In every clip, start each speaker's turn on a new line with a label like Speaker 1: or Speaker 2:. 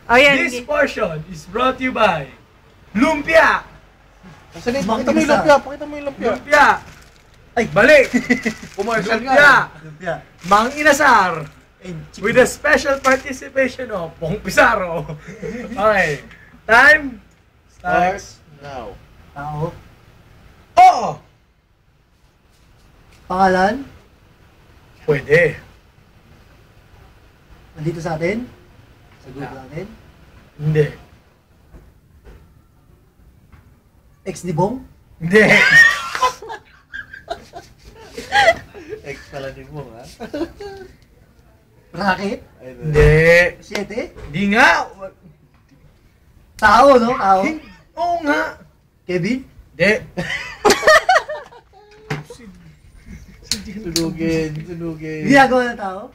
Speaker 1: Oh, yan.
Speaker 2: This portion is brought to you by Lumpia!
Speaker 3: Pakita mo yung lumpia, pakita mo yung lumpia.
Speaker 2: Lumpia! Ay, balik!
Speaker 3: Commercial
Speaker 2: Lumpia!
Speaker 4: Lumpia.
Speaker 2: Mang Inasar!
Speaker 4: And chicken.
Speaker 2: With the special participation of Pong Pizarro. Okay. Time starts
Speaker 3: now.
Speaker 4: Tao.
Speaker 2: Oo!
Speaker 4: Pangalan.
Speaker 2: Pwede.
Speaker 4: Nandito sa atin. Sa group natin.
Speaker 2: Hindi.
Speaker 4: Ex ni Bong.
Speaker 2: Hindi.
Speaker 3: Ex pala ni mo, ha?
Speaker 4: Racket.
Speaker 2: Hindi.
Speaker 4: 7.
Speaker 2: Hindi nga.
Speaker 4: Tao, no? Tao.
Speaker 2: Oo nga.
Speaker 4: Kevin.
Speaker 2: Hindi.
Speaker 3: Sunugin.
Speaker 4: Ginagawa ng tao.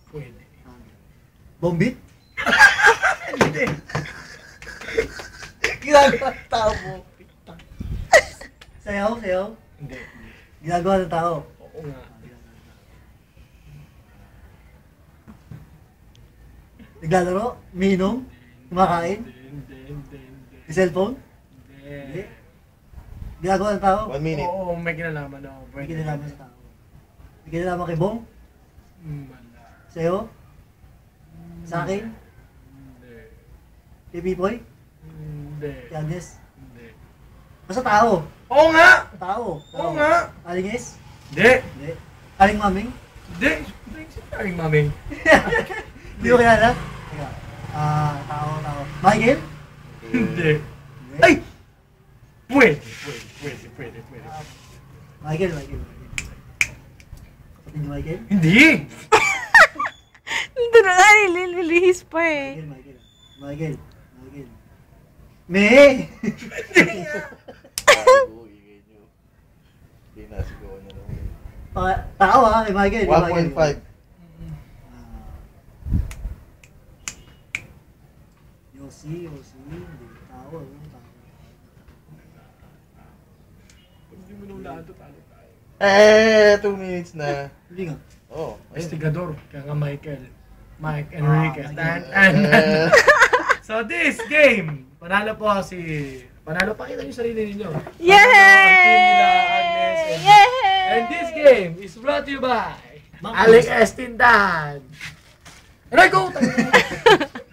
Speaker 2: Pwede.
Speaker 4: Bombit.
Speaker 2: Hindi.
Speaker 4: Ginagawa ng tao mo. Sayaw.
Speaker 2: Hindi.
Speaker 4: Ginagawa ng tao.
Speaker 2: Oo nga.
Speaker 4: Naglalaro. Minom. Kumakain.
Speaker 2: Hindi.
Speaker 4: Cellphone. Hindi. Ginagawa ng tao.
Speaker 3: 1 minute.
Speaker 2: Oo, may kinalaman ako.
Speaker 4: May kinalaman sa tao. May kinalaman kay Bong.
Speaker 2: Wala.
Speaker 4: Sa'yo. Sa akin.
Speaker 2: Hindi.
Speaker 4: Kay Pipoy.
Speaker 2: Hindi.
Speaker 4: Kay Agnes.
Speaker 2: Hindi.
Speaker 4: Basta tao.
Speaker 2: Oo nga!
Speaker 4: Tao.
Speaker 2: Oo nga!
Speaker 4: Aling S.
Speaker 2: Hindi.
Speaker 4: Hindi. Aling Maming.
Speaker 2: Hindi. Sinaring maming.
Speaker 4: Hindi mo kilala? Teka. Tao. Michael?
Speaker 2: Hindi.
Speaker 4: Hindi.
Speaker 2: Ay! Pwede.
Speaker 4: Michael. Kapatid ni Michael?
Speaker 2: Hindi!
Speaker 1: Nandun na nga, nililihis pa eh.
Speaker 4: Michael. Me!
Speaker 3: Gago, igay nyo. Hindi na, sigaw na lang.
Speaker 4: Tao ha, kay Michael.
Speaker 3: 1.5.
Speaker 4: Yossi. Hindi. Tao.
Speaker 2: Hindi mo nulaan ito, talo tayo.
Speaker 3: 2 minutes na.
Speaker 4: Hindi nga.
Speaker 3: Oh,
Speaker 2: Investigador. Kaya nga Michael. Mike Enriquez.
Speaker 4: Michael.
Speaker 2: So this game, panalo po si... Panalo, pakita niyo sarili ninyo.
Speaker 1: Yay!
Speaker 2: Ang team nila, Agnes.
Speaker 1: Yay!
Speaker 2: And this game is brought to you by
Speaker 4: Mang
Speaker 2: Alex Estindan. Aray ko!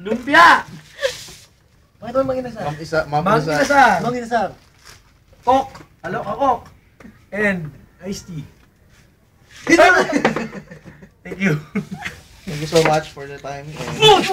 Speaker 2: Lumpia!
Speaker 4: Bakit mo Mang Inasar?
Speaker 3: Ma'am
Speaker 2: Mang
Speaker 3: Isa.
Speaker 2: Inasar.
Speaker 4: Mang Inasar.
Speaker 2: Coke. Hello, Coke. And iced tea. Thank you.
Speaker 3: Thank you so much for the time. And